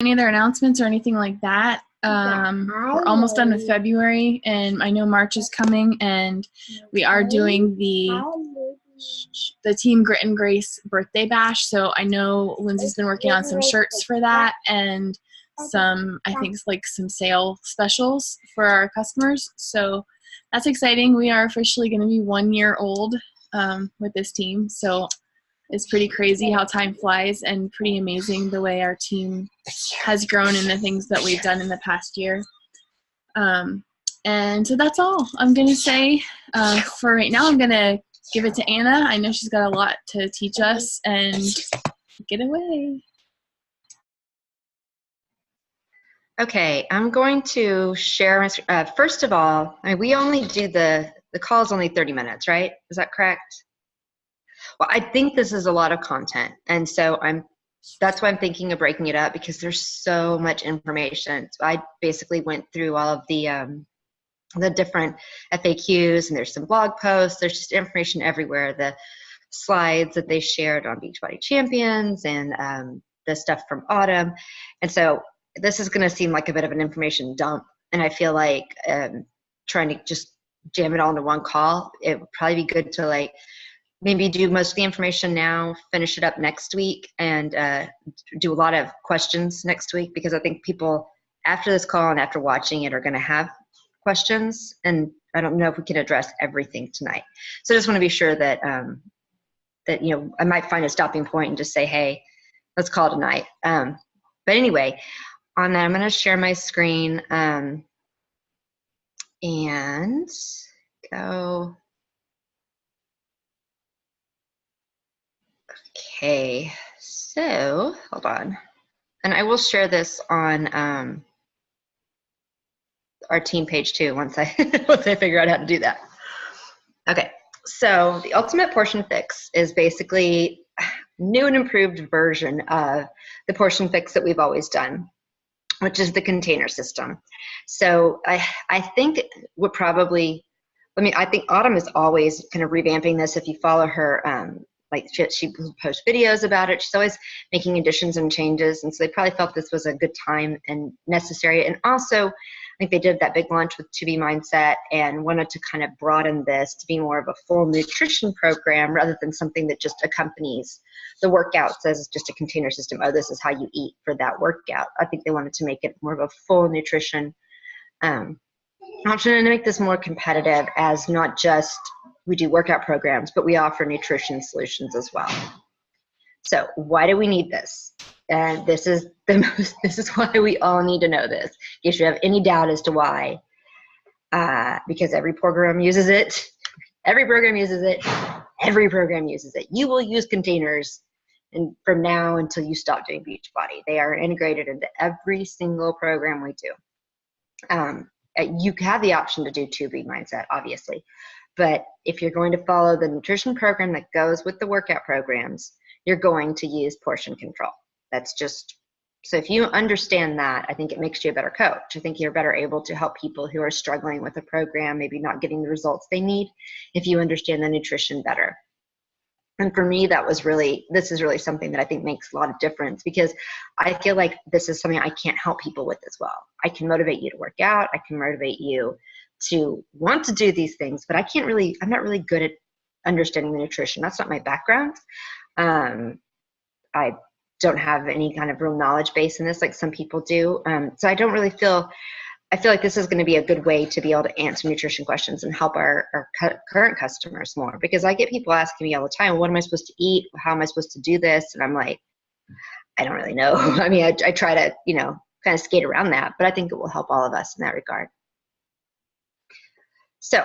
any other announcements or anything like that. We're almost done with February, and I know March is coming, and we are doing the Team Grit and Grace birthday bash. So I know Lindsay's been working on some shirts for that, and some, I think, like some sale specials for our customers. So that's exciting. We are officially going to be 1 year old with this team. So it's pretty crazy how time flies, and pretty amazing the way our team has grown and the things that we've done in the past year. And so that's all I'm going to say for right now. I'm going to give it to Anna. I know she's got a lot to teach us, and get away. Okay, I'm going to share my first of all, we only do the call is only 30 minutes, right? Is that correct? Well, I think this is a lot of content, and so that's why I'm thinking of breaking it up, because there's so much information. So I basically went through all of the different FAQs, and there's some blog posts. There's just information everywhere. The slides that they shared on Beachbody Champions, and the stuff from Autumn, and so this is going to seem like a bit of an information dump, and I feel like trying to just jam it all into one call, it would probably be good to like maybe do most of the information now, finish it up next week, and do a lot of questions next week, because I think people after this call and after watching it are going to have questions, and I don't know if we can address everything tonight. So I just want to be sure that that I might find a stopping point and just say, hey, let's call it a night. But anyway, on that, I'm going to share my screen and go. Okay, so hold on. And I will share this on our team page too once I figure out how to do that. Okay, so the Ultimate Portion Fix is basically a new and improved version of the portion fix that we've always done, which is the container system. So I think we're probably, I think Autumn is always kind of revamping this. If you follow her, like she posts videos about it. She's always making additions and changes. And so they probably felt this was a good time and necessary. And also, I think they did that big launch with 2B Mindset and wanted to kind of broaden this to be more of a full nutrition program rather than something that just accompanies the workouts as just a container system. Oh, this is how you eat for that workout. I think they wanted to make it more of a full nutrition option, and to make this more competitive as not just we do workout programs, but we offer nutrition solutions as well. So why do we need this? And this is why we all need to know this, in case you have any doubt as to why. Because every program uses it. Every program uses it. Every program uses it. You will use containers and from now until you stop doing Beachbody. They are integrated into every single program we do. You have the option to do 2B Mindset, obviously. But if you're going to follow the nutrition program that goes with the workout programs, you're going to use portion control. That's just, so if you understand that, I think it makes you a better coach. I think you're better able to help people who are struggling with a program, maybe not getting the results they need, if you understand the nutrition better. And for me, this is really something that I think makes a lot of difference, because I feel like this is something I can't help people with as well. I can motivate you to work out. I can motivate you to want to do these things, but I'm not really good at understanding the nutrition. That's not my background. I don't have any kind of real knowledge base in this like some people do. So I feel like this is going to be a good way to be able to answer nutrition questions and help our current customers more, because I get people asking me all the time, what am I supposed to eat? How am I supposed to do this? And I'm like, I don't really know. I mean, I try to, kind of skate around that, but I think it will help all of us in that regard. So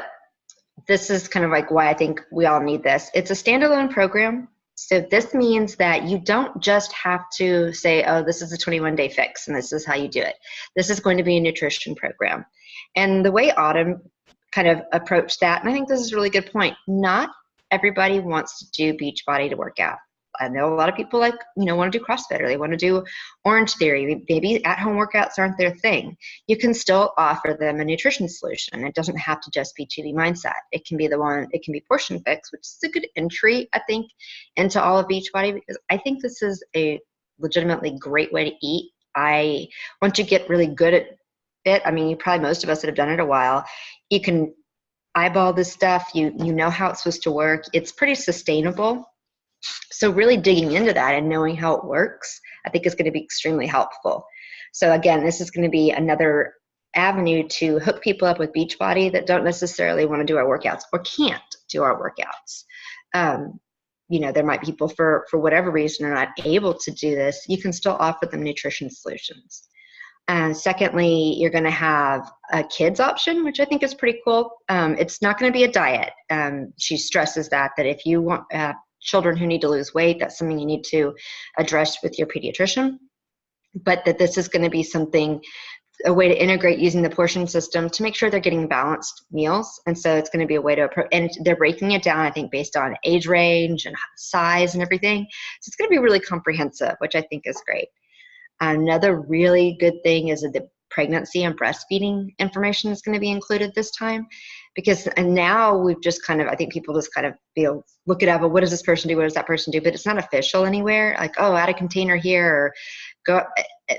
this is kind of like why I think we all need this. It's a standalone program. So this means that you don't just have to say, oh, this is a 21-day fix and this is how you do it. This is going to be a nutrition program. And the way Autumn kind of approached that, and I think this is a really good point, not everybody wants to do Beachbody to work out. I know a lot of people want to do CrossFit, or they want to do Orange Theory. Maybe at-home workouts aren't their thing. You can still offer them a nutrition solution. It doesn't have to just be 2B Mindset. It can be Portion Fix, which is a good entry, I think, into all of Beachbody, because I think this is a legitimately great way to eat Once you get really good at it, I mean, most of us that have done it a while, you can eyeball this stuff. You know how it's supposed to work. It's pretty sustainable. So really digging into that and knowing how it works, I think is going to be extremely helpful. So again, this is going to be another avenue to hook people up with Beachbody that don't necessarily want to do our workouts or can't do our workouts. There might be people for whatever reason are not able to do this. You can still offer them nutrition solutions. And secondly, you're going to have a kids option, which I think is pretty cool. It's not going to be a diet. She stresses that if you want children who need to lose weight, that's something you need to address with your pediatrician. But that this is going to be a way to integrate using the portion system to make sure they're getting balanced meals. And so it's going to be a way to approach, and they're breaking it down, I think, based on age range and size and everything. So it's going to be really comprehensive, which I think is great. Another really good thing is that the pregnancy and breastfeeding information is going to be included this time, because now we've just I think people just look it up, what does this person do, what does that person do, but it's not official anywhere, like, oh, add a container here, or go,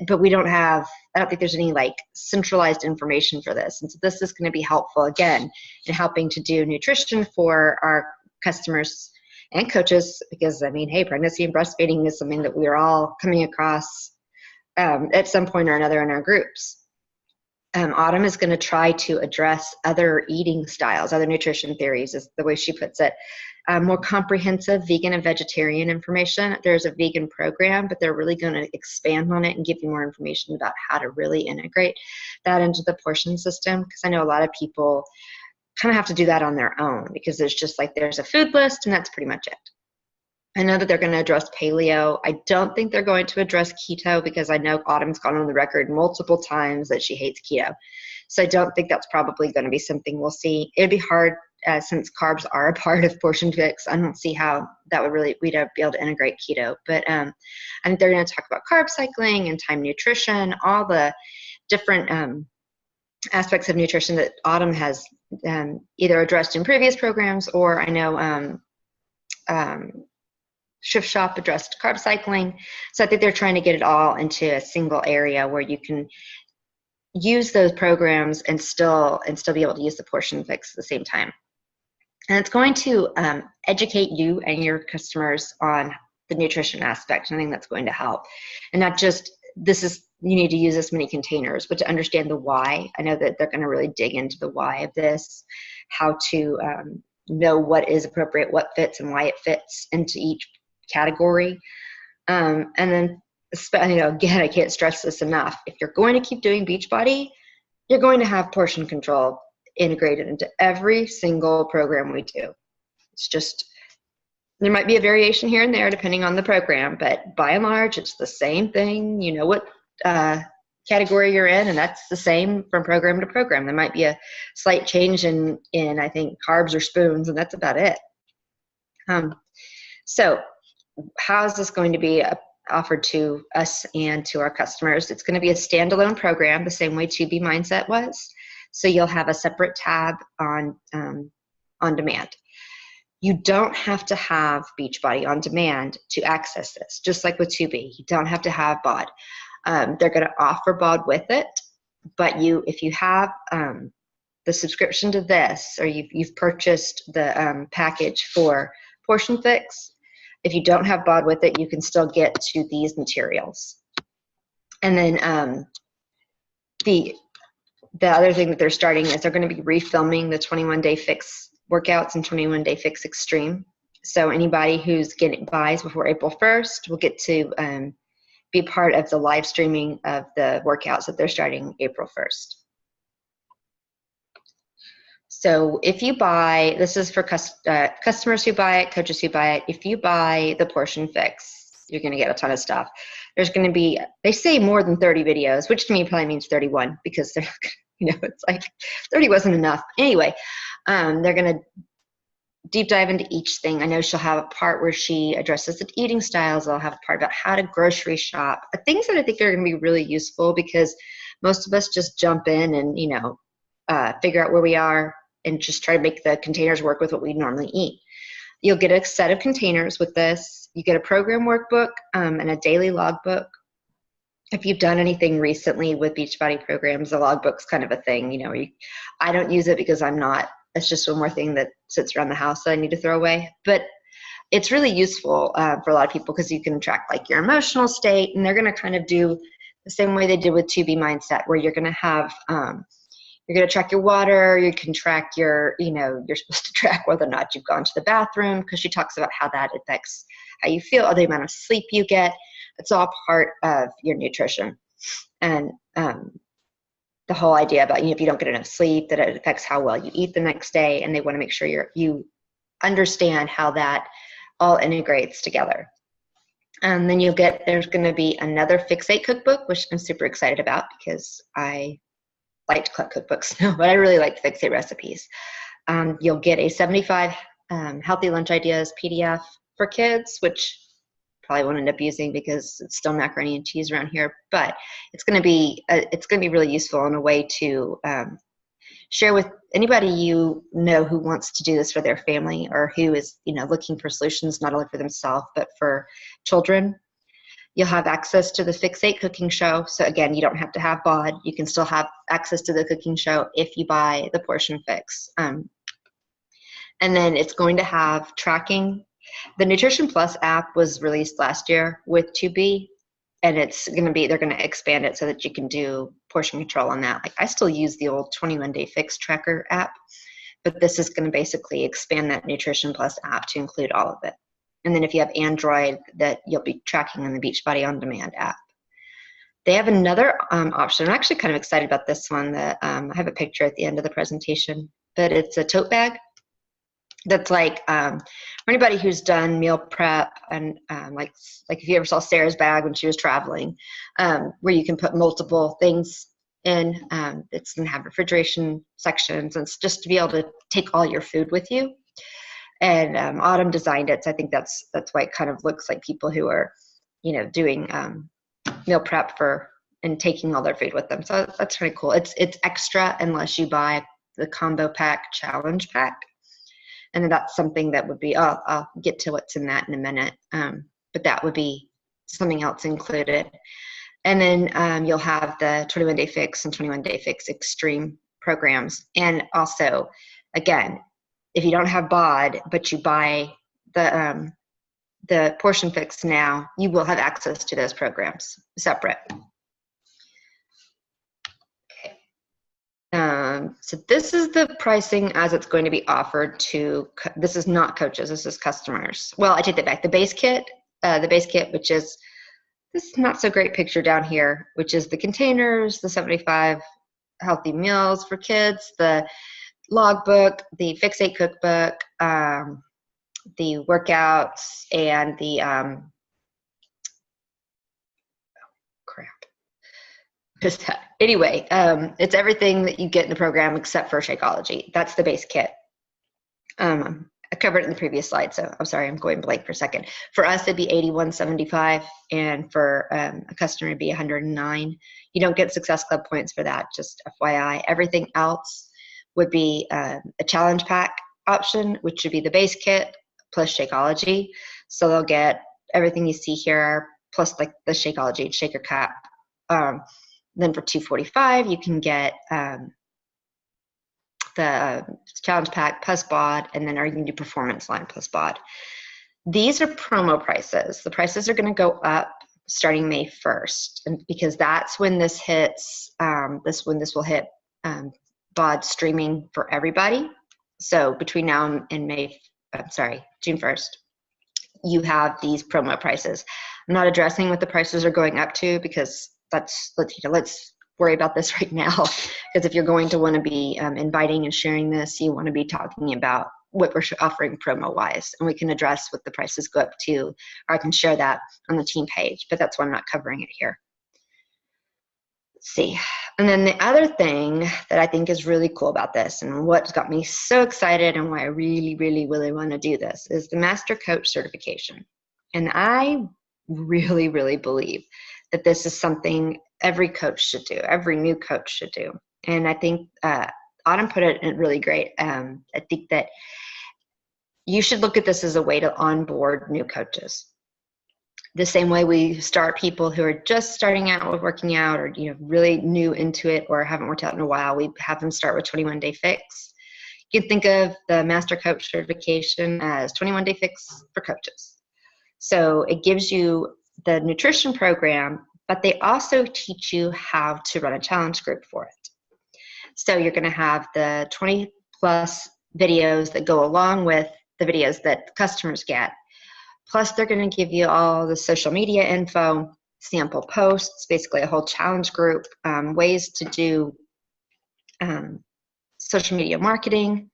but I don't think there's any centralized information for this. And so this is going to be helpful again in helping to do nutrition for our customers and coaches, because hey, pregnancy and breastfeeding is something that we're all coming across at some point or another in our groups. Autumn is going to try to address other eating styles, other nutrition theories, is the way she puts it. More comprehensive vegan and vegetarian information. There's a vegan program, but they're really going to expand on it and give you more information about how to really integrate that into the portion system. Because I know a lot of people kind of have to do that on their own, because there's just there's a food list and that's pretty much it. I know that they're going to address paleo. I don't think they're going to address keto, because I know Autumn's gone on the record multiple times that she hates keto. So I don't think that's probably going to be something we'll see. It'd be hard since carbs are a part of Portion Fix. I don't see how that would we'd be able to integrate keto. But I think they're going to talk about carb cycling and time nutrition, all the different aspects of nutrition that Autumn has either addressed in previous programs, or I know Shift Shop addressed carb cycling. So I think they're trying to get it all into a single area where you can use those programs and still be able to use the Portion Fix at the same time. And it's going to educate you and your customers on the nutrition aspect. I think that's going to help. And not just you need to use this many containers, but to understand the why. I know that they're going to really dig into the why of this, how to know what is appropriate, what fits, and why it fits into each category. And then, again, I can't stress this enough. If you're going to keep doing Beachbody, you're going to have portion control integrated into every single program we do. It's just, there might be a variation here and there depending on the program, but by and large, it's the same thing. You know what category you're in, and that's the same from program to program. There might be a slight change in I think, carbs or spoons, and that's about it. So how is this going to be offered to us and to our customers? It's going to be a standalone program, the same way 2B Mindset was. So you'll have a separate tab on demand. You don't have to have Beachbody on demand to access this, just like with 2B. You don't have to have BOD. They're going to offer BOD with it, but if you have the subscription to this, or you've purchased the package for Portion Fix, if you don't have BOD with it, you can still get to these materials. And then the other thing that they're starting is they're going to be refilming the 21-day fix workouts and 21-day fix extreme. So anybody who's buys before April 1st will get to be part of the live streaming of the workouts that they're starting April 1st. So if you buy, this is for customers who buy it, coaches who buy it. If you buy the Portion Fix, you're going to get a ton of stuff. There's going to be, they say more than 30 videos, which to me probably means 31, because they're, it's like 30 wasn't enough. Anyway, they're going to deep dive into each thing. I know she'll have a part where she addresses the eating styles. I'll have a part about how to grocery shop, things that I think are going to be really useful, because most of us just jump in and, figure out where we are and just try to make the containers work with what we normally eat. You'll get a set of containers with this. You get a program workbook and a daily logbook. if you've done anything recently with Beachbody programs, the logbook's kind of a thing. You know, I don't use it because it's just one more thing that sits around the house that I need to throw away. But it's really useful for a lot of people because you can track like your emotional state, and they're going to kind of do the same way they did with 2B Mindset, where you're going to have, you're going to track your water, you can track your, you're supposed to track whether or not you've gone to the bathroom, because she talks about how that affects how you feel, or the amount of sleep you get. It's all part of your nutrition. And the whole idea about, if you don't get enough sleep, that it affects how well you eat the next day, and they want to make sure you understand how that all integrates together. And then there's going to be another Fix8 cookbook, which I'm super excited about because I like to collect cookbooks, but I really like Fix8 recipes. You'll get a 75 healthy lunch ideas PDF for kids, which probably won't end up using because it's still macaroni and cheese around here, but it's going to be really useful in a way to share with anybody who wants to do this for their family, or who is looking for solutions not only for themselves but for children. You'll have access to the Fix8 cooking show. So again, you don't have to have BOD. You can still have access to the cooking show if you buy the Portion Fix. And then it's going to have tracking. The Nutrition Plus app was released last year with 2B, and they're going to expand it so that you can do portion control on that. Like, I still use the old 21-day fix tracker app, but this is going to basically expand that Nutrition Plus app to include all of it. And then if you have Android, that you'll be tracking on the Beachbody On Demand app. They have another option. I'm actually kind of excited about this one. That I have a picture at the end of the presentation, but it's a tote bag that's like for anybody who's done meal prep, and like if you ever saw Sarah's bag when she was traveling, where you can put multiple things in. It's going to have refrigeration sections, and it's just to be able to take all your food with you. And Autumn designed it, so I think that's why it kind of looks like people who are, doing meal prep and taking all their food with them. So that's pretty cool. It's extra unless you buy the combo pack challenge pack, and then that's something that would be. I'll get to what's in that in a minute, but that would be something else included. And then you'll have the 21-day fix and 21-day fix extreme programs, and also, again, if you don't have BOD, but you buy the Portion Fix now, you will have access to those programs separate. Okay. So this is the pricing as it's going to be offered to, this is not coaches, this is customers. Well, I take that back. The base kit, which is this not so great picture down here, which is the containers, the 75 healthy meals for kids, the logbook, the Fix8 cookbook, the workouts, and the anyway, it's everything that you get in the program except for Shakeology. That's the base kit. I covered it in the previous slide, so I'm sorry, I'm going blank for a second. For us, it'd be $81.75, and for a customer, it'd be $109. You don't get Success Club points for that, just FYI. Everything else would be a challenge pack option, which would be the base kit plus Shakeology. So they'll get everything you see here, plus like the Shakeology shaker cup. Then for $245, you can get the challenge pack plus BOD, and then you can do performance line plus BOD. These are promo prices. The prices are going to go up starting May 1st, and because that's when this hits. This will hit BOD streaming for everybody. So between now and June 1st, you have these promo prices. I'm not addressing what the prices are going up to, because let's worry about this right now. Because if you're going to want to be inviting and sharing this, you want to be talking about what we're offering promo wise, and we can address what the prices go up to, or I can share that on the team page, but that's why I'm not covering it here. Let's see. And then the other thing that I think is really cool about this, and what's got me so excited and why I really, really, really want to do this, is the Master Coach certification. And I really, really believe that this is something every coach should do, every new coach should do. And I think Autumn put it in really great. I think that you should look at this as a way to onboard new coaches. the same way we start people who are just starting out with working out, or really new into it, or haven't worked out in a while, we have them start with 21-day fix. You can think of the Master Coach certification as 21-day fix for coaches. So it gives you the nutrition program, but they also teach you how to run a challenge group for it. So you're going to have the 20 plus videos that go along with the videos that customers get. Plus, they're going to give you all the social media info, sample posts, basically a whole challenge group, ways to do social media marketing.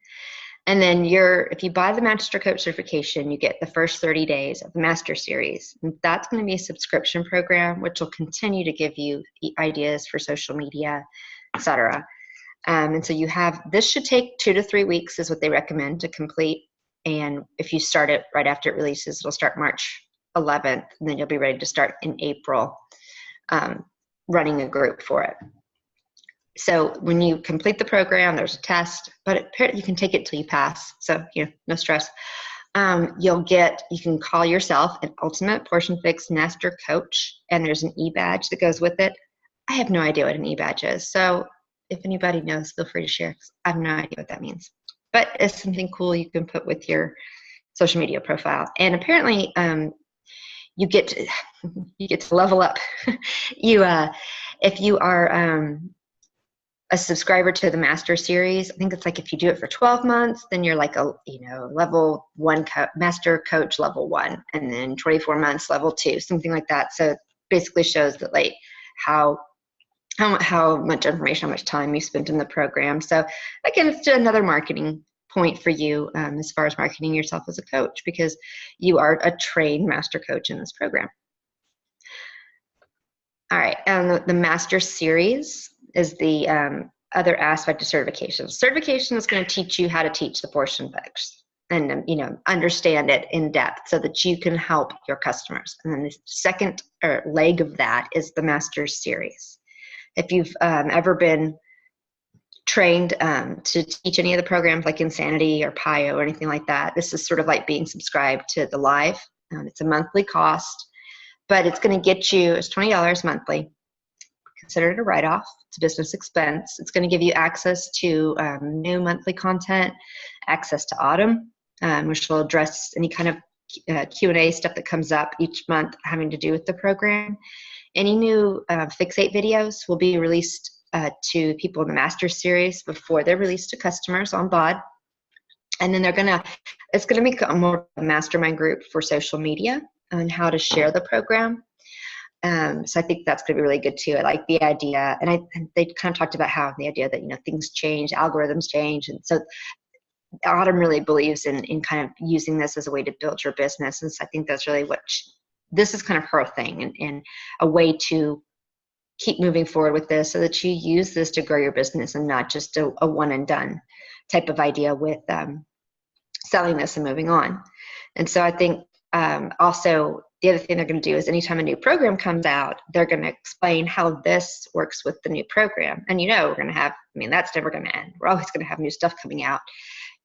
And then if you buy the Master Coach certification, you get the first 30 days of the Master Series. And that's going to be a subscription program, which will continue to give you ideas for social media, etc. And so this should take 2 to 3 weeks is what they recommend to complete. And if you start it right after it releases, it'll start March 11th, and then you'll be ready to start in April running a group for it. So when you complete the program, there's a test, but you can take it till you pass. So, no stress. You can call yourself an Ultimate Portion Fix Master Coach, and there's an e-badge that goes with it. I have no idea what an e-badge is. So if anybody knows, feel free to share. I have no idea what that means. But it's something cool you can put with your social media profile. And apparently, you get to level up. If you are a subscriber to the Master Series, I think it's like if you do it for 12 months, then you're like a level 1 Master Coach level 1, and then 24 months level 2, something like that. So it basically shows that like how much information, how much time you spent in the program. So again, it's another marketing point for you as far as marketing yourself as a coach, because you are a trained master coach in this program. All right, and the Master Series is the other aspect of certification. Certification is going to teach you how to teach the portion fix and understand it in depth so that you can help your customers. And then the second leg of that is the Master Series. If you've ever been trained to teach any of the programs like Insanity or PIO or anything like that, this is sort of like being subscribed to the live. It's a monthly cost, but it's going to get you, it's $20 monthly. Consider it a write-off. It's a business expense. It's going to give you access to new monthly content, access to Autumn, which will address any kind of Q&A stuff that comes up each month having to do with the program. Any new Fixate videos will be released to people in the Master Series before they're released to customers on BOD. And then it's going to become more of a mastermind group for social media and how to share the program. So I think that's going to be really good too. I like the idea, and they kind of talked about how the idea that things change, algorithms change, and so Autumn really believes in kind of using this as a way to build your business. And so I think that's really this is kind of her thing, and a way to keep moving forward with this so that you use this to grow your business and not just a one and done type of idea with selling this and moving on. And so I think also the other thing they're going to do is anytime a new program comes out, they're going to explain how this works with the new program. And we're going to have, that's never going to end. We're always going to have new stuff coming out.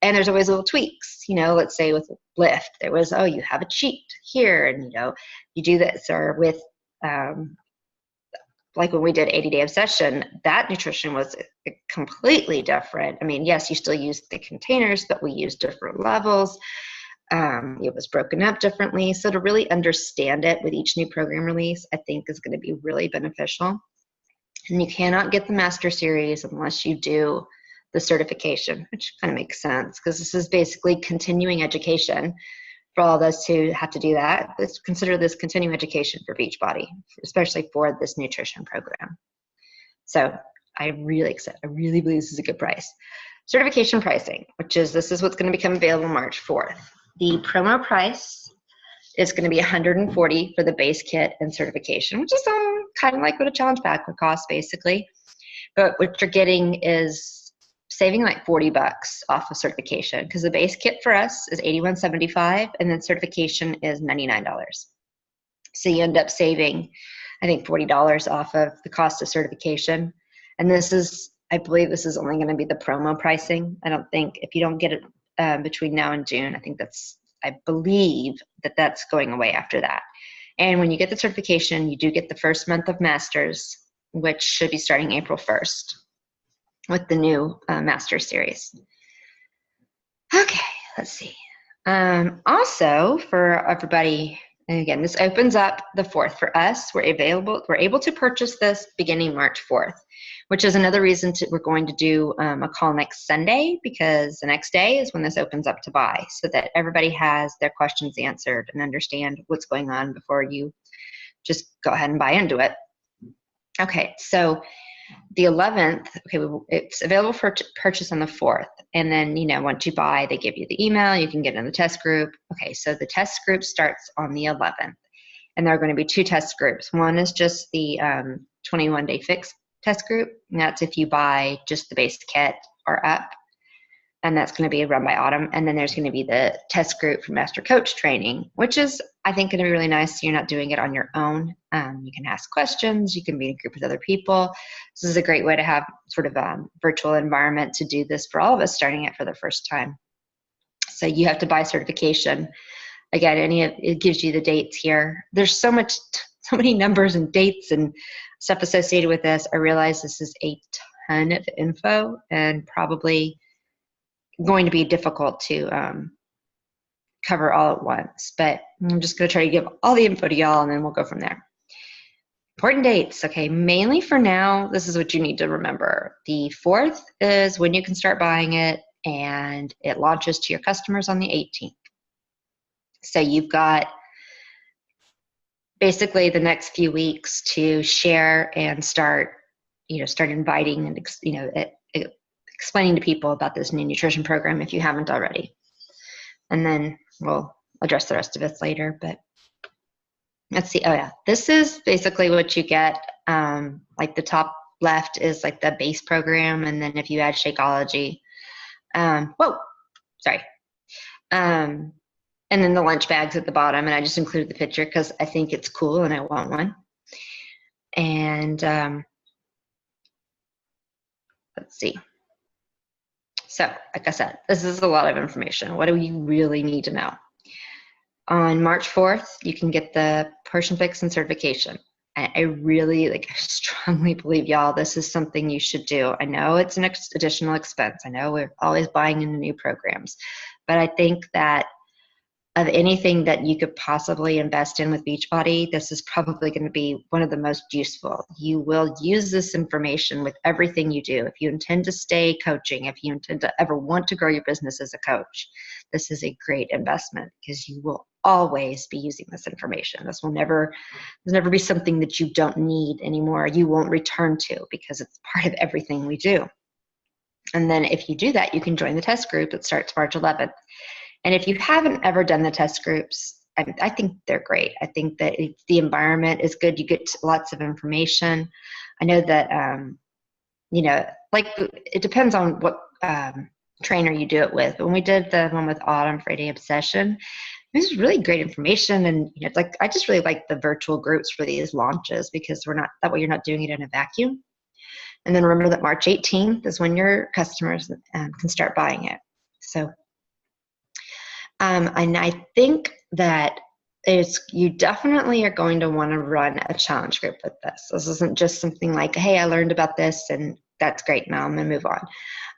And there's always little tweaks, let's say with Lift, there was, you have a cheat here, and, you do this, or with, like when we did 80-Day Obsession, that nutrition was completely different. Yes, you still use the containers, but we used different levels. It was broken up differently. So to really understand it with each new program release, I think is going to be really beneficial. And you cannot get the Master Series unless you do the certification, which kind of makes sense because this is basically continuing education for all of us who have to do that. Let's consider this continuing education for Beachbody, especially for this nutrition program. So I'm really excited. I really believe this is a good price. Certification pricing, this is what's going to become available March 4th. The promo price is going to be $140 for the base kit and certification, which is kind of like what a challenge pack would cost basically. But what you're getting is saving like $40 off of certification, because the base kit for us is $81.75 and then certification is $99. So you end up saving, I think, $40 off of the cost of certification. And I believe this is only going to be the promo pricing. I don't think, if you don't get it between now and June, I believe that's going away after that. And when you get the certification, you do get the first month of masters, which should be starting April 1st with the new master series. Okay, let's see. Also, for everybody, and again, this opens up the 4th for us. We're able to purchase this beginning March 4th, which is another reason we're going to do a call next Sunday, because the next day is when this opens up to buy, so that everybody has their questions answered and understand what's going on before you just go ahead and buy into it. Okay, so the 11th, okay, it's available for purchase on the 4th. And then, once you buy, they give you the email, you can get in the test group. Okay, so the test group starts on the 11th. And there are going to be 2 test groups. One is just the 21-day fix test group. And that's if you buy just the base kit or up. And that's going to be run by Autumn. And then there's going to be the test group for Master Coach Training, which is, I think, going to be really nice. So you're not doing it on your own. You can ask questions. You can be in a group with other people. This is a great way to have sort of a virtual environment to do this for all of us starting it for the first time. So you have to buy certification. Again, it gives you the dates here. There's so many numbers and dates and stuff associated with this. I realize this is a ton of info and probably going to be difficult to cover all at once, but I'm just going to try to give all the info to y'all, and then we'll go from there. Important dates. Okay, mainly for now, this is what you need to remember. The 4th is when you can start buying it, and it launches to your customers on the 18th. So you've got basically the next few weeks to share and start inviting and explaining to people about this new nutrition program if you haven't already. And then we'll address the rest of it later, but let's see. Oh yeah, this is basically what you get. Like the top left is like the base program, and then if you add Shakeology, and then the lunch bags at the bottom, and I just included the picture because I think it's cool and I want one. And let's see. So, like I said, this is a lot of information. What do you really need to know? On March 4th, you can get the portion fix and certification. I really, I strongly believe, y'all, this is something you should do. I know it's an additional expense. I know we're always buying into new programs, but I think that of anything that you could possibly invest in with Beachbody, this is probably going to be one of the most useful. You will use this information with everything you do. If you intend to stay coaching, if you intend to ever want to grow your business as a coach, this is a great investment because you will always be using this information. This will never be something that you don't need anymore. You won't return to because it's part of everything we do. And then if you do that, you can join the test group that starts March 11th. And if you haven't ever done the test groups, I think they're great. I think that the environment is good. You get lots of information. I know that, it depends on what trainer you do it with. But when we did the one with Autumn for 8 Obsession, it was really great information. And I just really like the virtual groups for these launches because that way you're not doing it in a vacuum. And then remember that March 18th is when your customers can start buying it. So. And I think that you definitely are going to want to run a challenge group with this. This isn't just something like, hey, I learned about this and that's great, now I'm going to move on.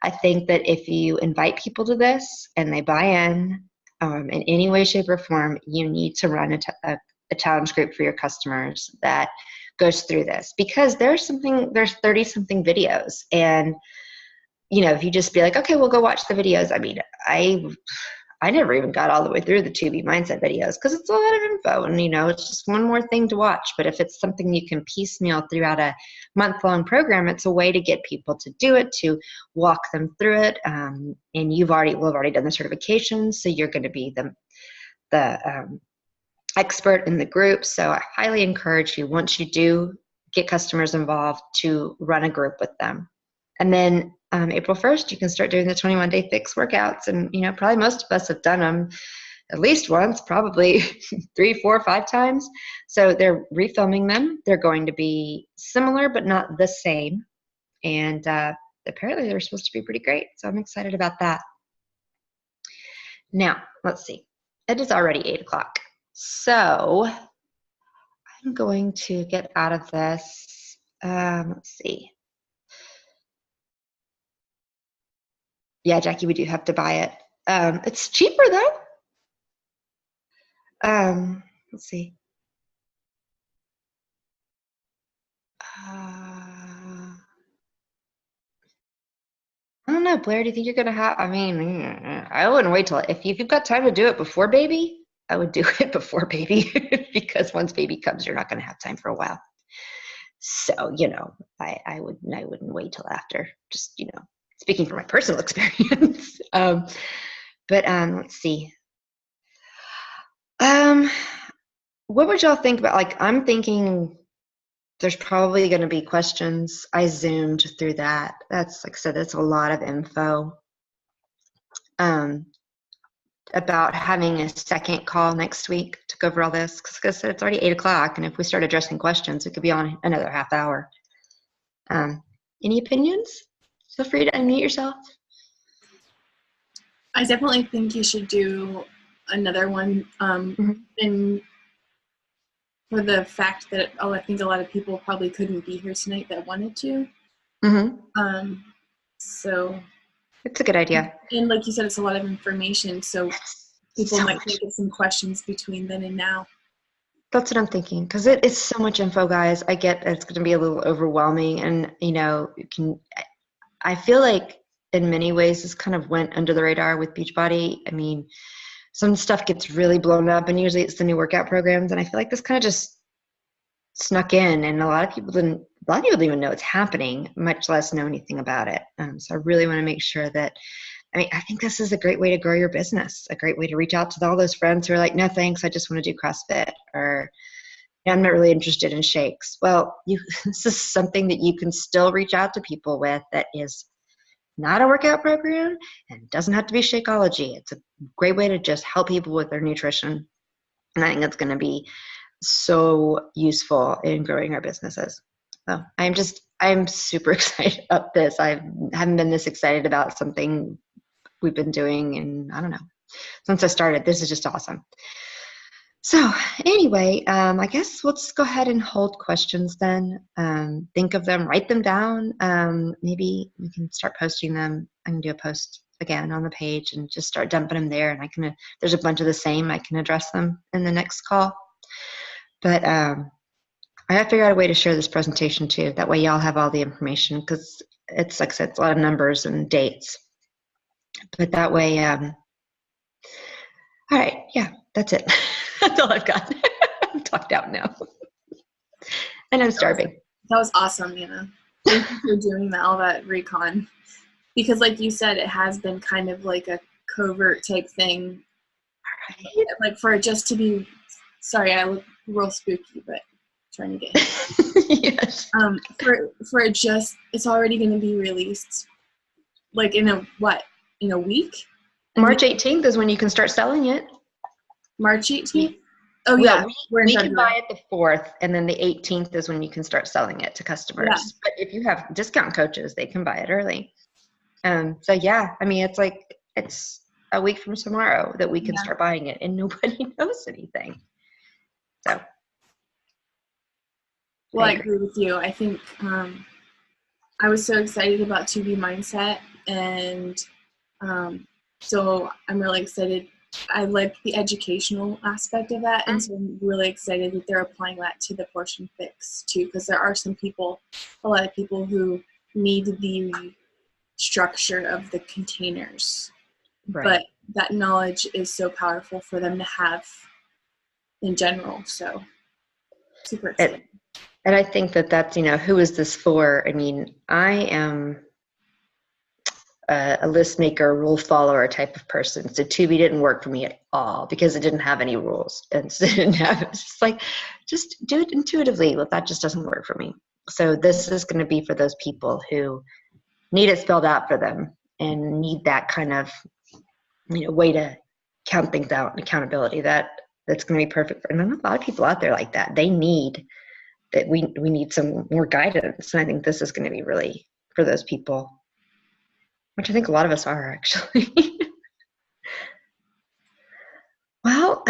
I think that if you invite people to this and they buy in any way, shape, or form, you need to run a challenge group for your customers that goes through this because there's 30-something videos. And, if you just be like, okay, we'll go watch the videos. I mean, I never even got all the way through the 2B mindset videos because it's a lot of info and, it's just one more thing to watch. But if it's something you can piecemeal throughout a month-long program, it's a way to get people to do it, to walk them through it. And we've already done the certification, so you're going to be the expert in the group. So I highly encourage you, once you do get customers involved, to run a group with them. And then April 1st, you can start doing the 21-day fix workouts. And, probably most of us have done them at least once, probably 3, 4, 5 times. So they're refilming them. They're going to be similar, but not the same. And apparently they're supposed to be pretty great. So I'm excited about that. Now, let's see. It is already 8 o'clock. So I'm going to get out of this. Let's see. Yeah, Jackie, we do have to buy it. It's cheaper though. Let's see. I don't know, Blair, do you think you're going to have, I mean, I wouldn't wait till, if you've got time to do it before baby, I would do it before baby because once baby comes, you're not going to have time for a while. So, you know, I wouldn't wait till after, just, you know, speaking from my personal experience. Let's see. What would y'all think about, like, I'm thinking there's probably going to be questions. I zoomed through that. That's, like I said, that's a lot of info. About having a second call next week to go over all this, because it's already 8 o'clock, and if we start addressing questions, it could be on another half hour. Any opinions? Feel free to unmute yourself. I definitely think you should do another one, and for the fact that I think a lot of people probably couldn't be here tonight that wanted to. So it's a good idea. And like you said, it's a lot of information, so people might think of some questions between then and now. That's what I'm thinking, because it is so much info, guys. I get it's going to be a little overwhelming, and you know, I feel like in many ways this kind of went under the radar with Beachbody. I mean, some stuff gets really blown up, and usually it's the new workout programs, and I feel like this kind of just snuck in, and a lot of people didn't even know it's happening, much less know anything about it. So I really want to make sure that, I mean, I think this is a great way to grow your business, a great way to reach out to all those friends who are like, no thanks, I just want to do CrossFit, or I'm not really interested in shakes. Well, this is something that you can still reach out to people with that is not a workout program and doesn't have to be Shakeology. It's a great way to just help people with their nutrition. And I think that's going to be so useful in growing our businesses. So I'm super excited about this. I haven't been this excited about something we've been doing, and I don't know, since I started. This is just awesome. So anyway, I guess let's go ahead and hold questions then. Think of them, write them down. Maybe we can start posting them. I can do a post again on the page and just start dumping them there. And there's a bunch of the same, I can address them in the next call. But I have to figure out a way to share this presentation too. That way y'all have all the information, because it's, like I said, it's a lot of numbers and dates. But that way, all right, yeah, that's it. That's all I've got. I'm talked out now. And I'm starving. That was awesome, Anna. Thank you for doing all that recon. Because like you said, it has been kind of like a covert type thing. Right. Like for it just to be, sorry, I look real spooky, but trying to get yes. For it just, it's already going to be released like in a week? March 18th is when you can start selling it. March 18th? Oh, yeah. We can buy it the 4th, and then the 18th is when you can start selling it to customers. Yeah. But if you have discount coaches, they can buy it early. So, yeah, I mean, it's a week from tomorrow that we can start buying it, and nobody knows anything. So. Well, I agree with you. I think I was so excited about 2B Mindset, and so I'm really excited. I like the educational aspect of that, and so I'm really excited that they're applying that to the portion fix too, because there are a lot of people who need the structure of the containers, right. But that knowledge is so powerful for them to have in general, so super excited. And I think that's, who is this for? I mean, I am a list maker, rule follower type of person. So 2B didn't work for me at all because it didn't have any rules. And it's just like, just do it intuitively. Well, that just doesn't work for me. So this is going to be for those people who need it spelled out for them and need that kind of, way to count things out and accountability. That's going to be perfect for, and a lot of people out there like that. They need that. We need some more guidance. And I think this is going to be really for those people, which I think a lot of us are actually. Well,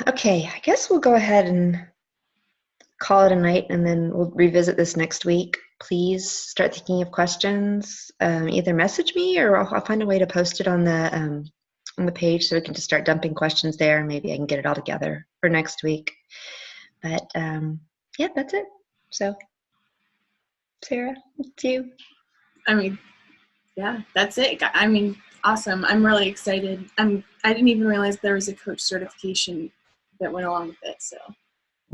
okay, I guess we'll go ahead and call it a night, and then we'll revisit this next week. Please start thinking of questions. Either message me, or I'll find a way to post it on the page, so we can just start dumping questions there. Maybe I can get it all together for next week. But yeah, that's it. So, Sarah, it's you. I mean, yeah, that's it. I mean, awesome. I'm really excited. I didn't even realize there was a coach certification that went along with it. So.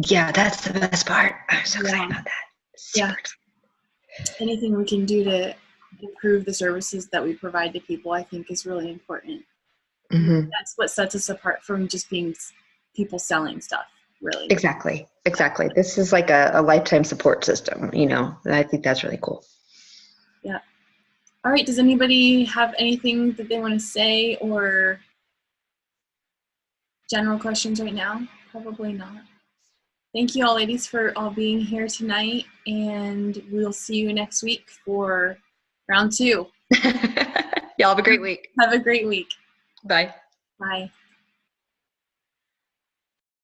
Yeah, that's the best part. I'm so excited about that. Super excited. Anything we can do to improve the services that we provide to people, I think, is really important. Mm-hmm. That's what sets us apart from just being people selling stuff, really. Exactly. This is like a lifetime support system, you know, and I think that's really cool. Yeah. All right. Does anybody have anything that they want to say, or general questions right now? Probably not. Thank you all, ladies, for all being here tonight, and we'll see you next week for round 2. Y'all have a great week. Have a great week. Bye. Bye.